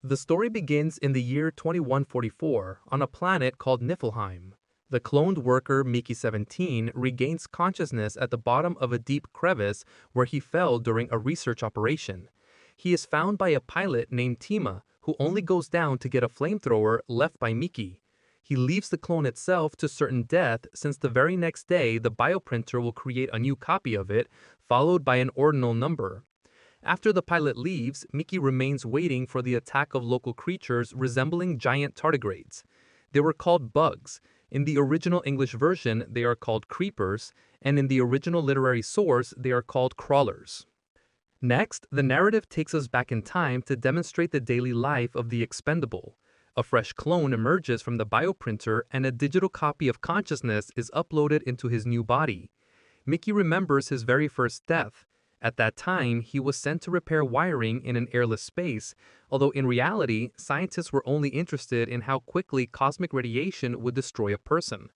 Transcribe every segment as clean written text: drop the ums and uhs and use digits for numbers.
The story begins in the year 2144 on a planet called Niflheim. The cloned worker Mickey-17 regains consciousness at the bottom of a deep crevice where he fell during a research operation. He is found by a pilot named Tima, who only goes down to get a flamethrower left by Mickey. He leaves the clone itself to certain death since the very next day the bioprinter will create a new copy of it, followed by an ordinal number. After the pilot leaves, Mickey remains waiting for the attack of local creatures resembling giant tardigrades. They were called bugs. In the original English version, they are called creepers, and in the original literary source, they are called crawlers. Next, the narrative takes us back in time to demonstrate the daily life of the expendable. A fresh clone emerges from the bioprinter and a digital copy of consciousness is uploaded into his new body. Mickey remembers his very first death. At that time, he was sent to repair wiring in an airless space, although in reality, scientists were only interested in how quickly cosmic radiation would destroy a person.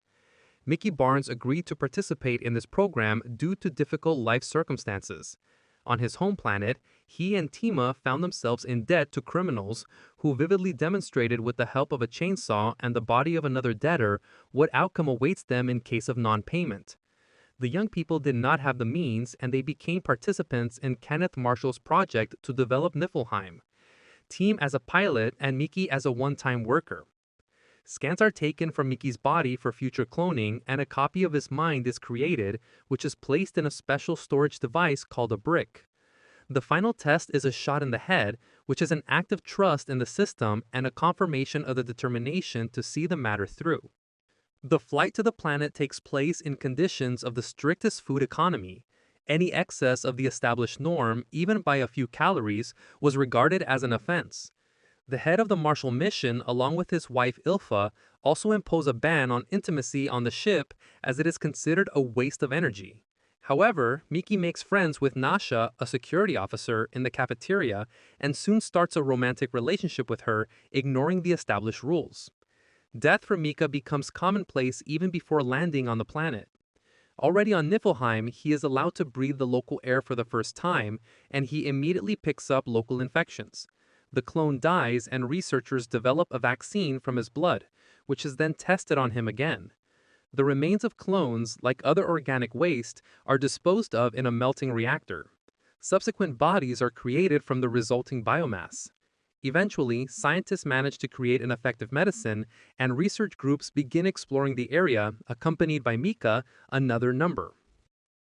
Mickey Barnes agreed to participate in this program due to difficult life circumstances. On his home planet, he and Tima found themselves in debt to criminals who vividly demonstrated with the help of a chainsaw and the body of another debtor what outcome awaits them in case of non-payment. The young people did not have the means and they became participants in Kenneth Marshall's project to develop Niflheim. Team as a pilot and Mickey as a one-time worker. Scans are taken from Mickey's body for future cloning and a copy of his mind is created, which is placed in a special storage device called a brick. The final test is a shot in the head, which is an act of trust in the system and a confirmation of the determination to see the matter through. The flight to the planet takes place in conditions of the strictest food economy. Any excess of the established norm, even by a few calories, was regarded as an offense. The head of the Marshall mission, along with his wife Ilfa, also impose a ban on intimacy on the ship as it is considered a waste of energy. However, Mickey makes friends with Nasha, a security officer, in the cafeteria and soon starts a romantic relationship with her, ignoring the established rules. Death for Mika becomes commonplace even before landing on the planet. Already on Niflheim, he is allowed to breathe the local air for the first time, and he immediately picks up local infections. The clone dies and researchers develop a vaccine from his blood, which is then tested on him again. The remains of clones, like other organic waste, are disposed of in a melting reactor. Subsequent bodies are created from the resulting biomass. Eventually, scientists manage to create an effective medicine, and research groups begin exploring the area, accompanied by Mika, another number.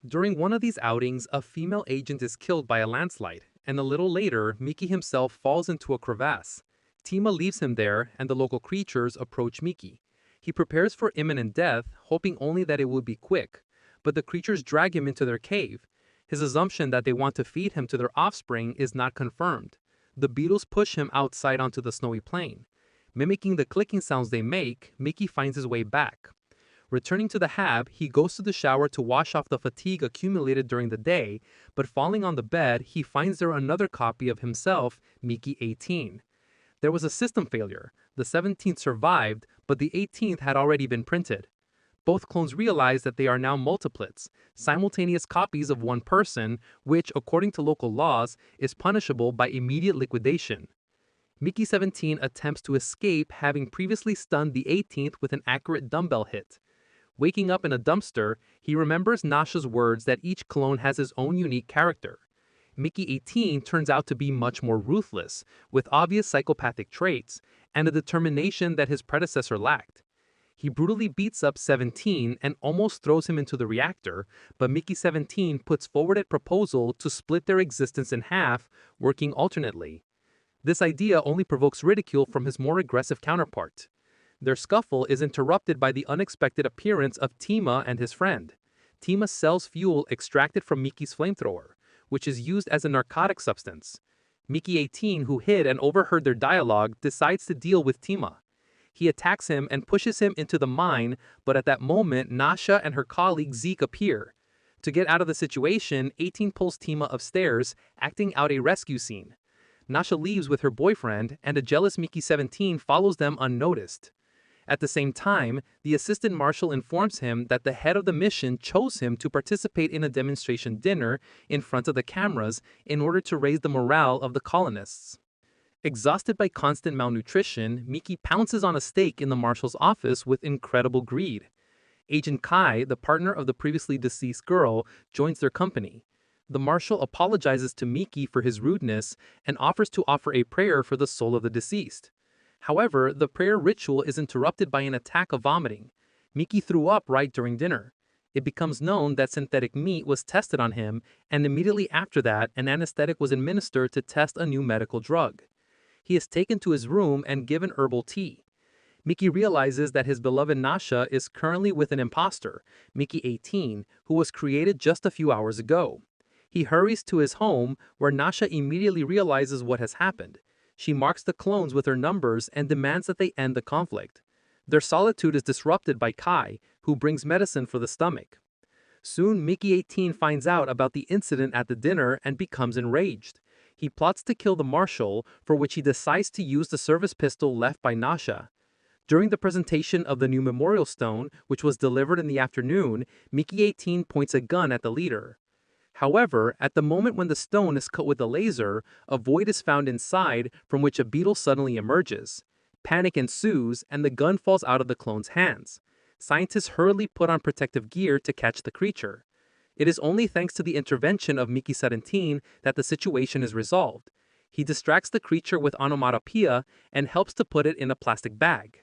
During one of these outings, a female agent is killed by a landslide, and a little later, Mickey himself falls into a crevasse. Tima leaves him there, and the local creatures approach Mickey. He prepares for imminent death, hoping only that it would be quick, but the creatures drag him into their cave. His assumption that they want to feed him to their offspring is not confirmed. The beetles push him outside onto the snowy plain. Mimicking the clicking sounds they make, Mickey finds his way back. Returning to the hab, he goes to the shower to wash off the fatigue accumulated during the day, but falling on the bed, he finds there another copy of himself, Mickey-18. There was a system failure. The 17th survived, but the 18th had already been printed. Both clones realize that they are now multiplets, simultaneous copies of one person, which, according to local laws, is punishable by immediate liquidation. Mickey-17 attempts to escape, having previously stunned the 18th with an accurate dumbbell hit. Waking up in a dumpster, he remembers Nasha's words that each clone has his own unique character. Mickey-18 turns out to be much more ruthless, with obvious psychopathic traits, and a determination that his predecessor lacked. He brutally beats up 17 and almost throws him into the reactor, but Mickey-17 puts forward a proposal to split their existence in half, working alternately. This idea only provokes ridicule from his more aggressive counterpart. Their scuffle is interrupted by the unexpected appearance of Tima and his friend. Tima sells fuel extracted from Mickey's flamethrower, which is used as a narcotic substance. Mickey-18, who hid and overheard their dialogue, decides to deal with Tima. He attacks him and pushes him into the mine, but at that moment, Nasha and her colleague Zeke appear. To get out of the situation, 18 pulls Tima upstairs, acting out a rescue scene. Nasha leaves with her boyfriend, and a jealous Mickey-17 follows them unnoticed. At the same time, the assistant marshal informs him that the head of the mission chose him to participate in a demonstration dinner in front of the cameras in order to raise the morale of the colonists. Exhausted by constant malnutrition, Miki pounces on a steak in the marshal's office with incredible greed. Agent Kai, the partner of the previously deceased girl, joins their company. The marshal apologizes to Miki for his rudeness and offers to offer a prayer for the soul of the deceased. However, the prayer ritual is interrupted by an attack of vomiting. Miki threw up right during dinner. It becomes known that synthetic meat was tested on him, and immediately after that, an anesthetic was administered to test a new medical drug. He is taken to his room and given herbal tea. Miki realizes that his beloved Nasha is currently with an imposter, Miki 18, who was created just a few hours ago. He hurries to his home, where Nasha immediately realizes what has happened. She marks the clones with her numbers and demands that they end the conflict. Their solitude is disrupted by Kai, who brings medicine for the stomach. Soon, Miki 18 finds out about the incident at the dinner and becomes enraged. He plots to kill the marshal, for which he decides to use the service pistol left by Nasha. During the presentation of the new memorial stone, which was delivered in the afternoon, Miki 18 points a gun at the leader. However, at the moment when the stone is cut with a laser, a void is found inside from which a beetle suddenly emerges. Panic ensues, and the gun falls out of the clone's hands. Scientists hurriedly put on protective gear to catch the creature. It is only thanks to the intervention of Miki 17 that the situation is resolved. He distracts the creature with onomatopoeia and helps to put it in a plastic bag.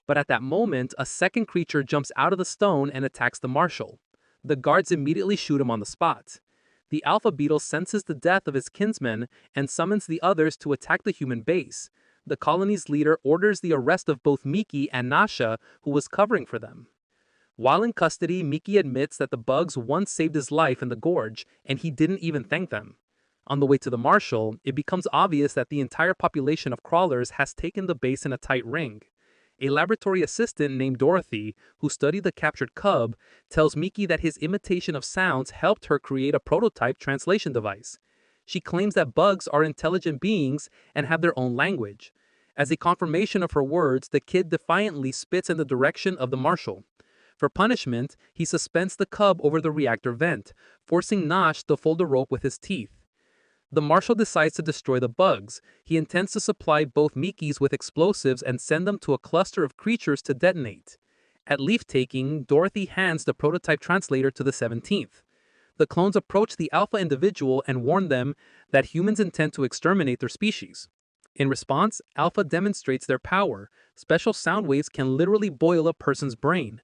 But at that moment, a second creature jumps out of the stone and attacks the marshal. The guards immediately shoot him on the spot. The alpha beetle senses the death of his kinsmen and summons the others to attack the human base. The colony's leader orders the arrest of both Miki and Nasha, who was covering for them. While in custody, Miki admits that the bugs once saved his life in the gorge, and he didn't even thank them. On the way to the marshal, it becomes obvious that the entire population of crawlers has taken the base in a tight ring. A laboratory assistant named Dorothy, who studied the captured cub, tells Miki that his imitation of sounds helped her create a prototype translation device. She claims that bugs are intelligent beings and have their own language. As a confirmation of her words, the kid defiantly spits in the direction of the marshal. For punishment, he suspends the cub over the reactor vent, forcing Nash to fold the rope with his teeth. The marshal decides to destroy the bugs. He intends to supply both Mikis with explosives and send them to a cluster of creatures to detonate. At leave-taking, Dorothy hands the prototype translator to the 17th. The clones approach the alpha individual and warn them that humans intend to exterminate their species. In response, Alpha demonstrates their power. Special sound waves can literally boil a person's brain.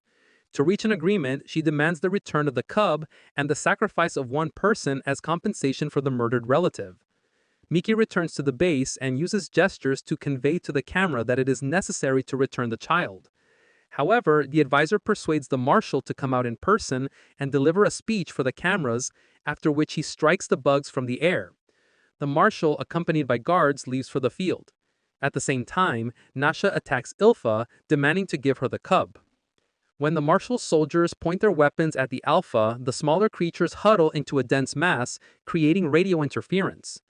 To reach an agreement, she demands the return of the cub and the sacrifice of one person as compensation for the murdered relative. Miki returns to the base and uses gestures to convey to the camera that it is necessary to return the child. However, the advisor persuades the marshal to come out in person and deliver a speech for the cameras, after which he strikes the bugs from the air. The marshal, accompanied by guards, leaves for the field. At the same time, Nasha attacks Ilfa, demanding to give her the cub. When the marshal's soldiers point their weapons at the alpha, the smaller creatures huddle into a dense mass, creating radio interference.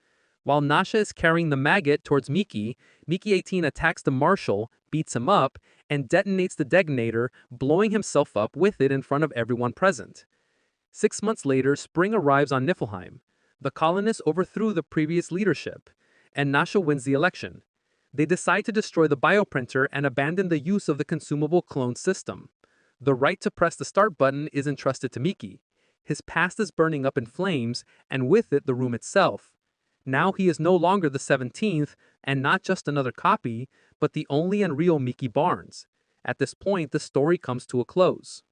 While Nasha is carrying the maggot towards Miki, Miki 18 attacks the marshal, beats him up, and detonates the detonator, blowing himself up with it in front of everyone present. 6 months later, spring arrives on Niflheim. The colonists overthrew the previous leadership, and Nasha wins the election. They decide to destroy the bioprinter and abandon the use of the consumable clone system. The right to press the start button is entrusted to Miki. His past is burning up in flames, and with it the room itself. Now he is no longer the 17th, and not just another copy, but the only and real Miki Barnes. At this point, the story comes to a close.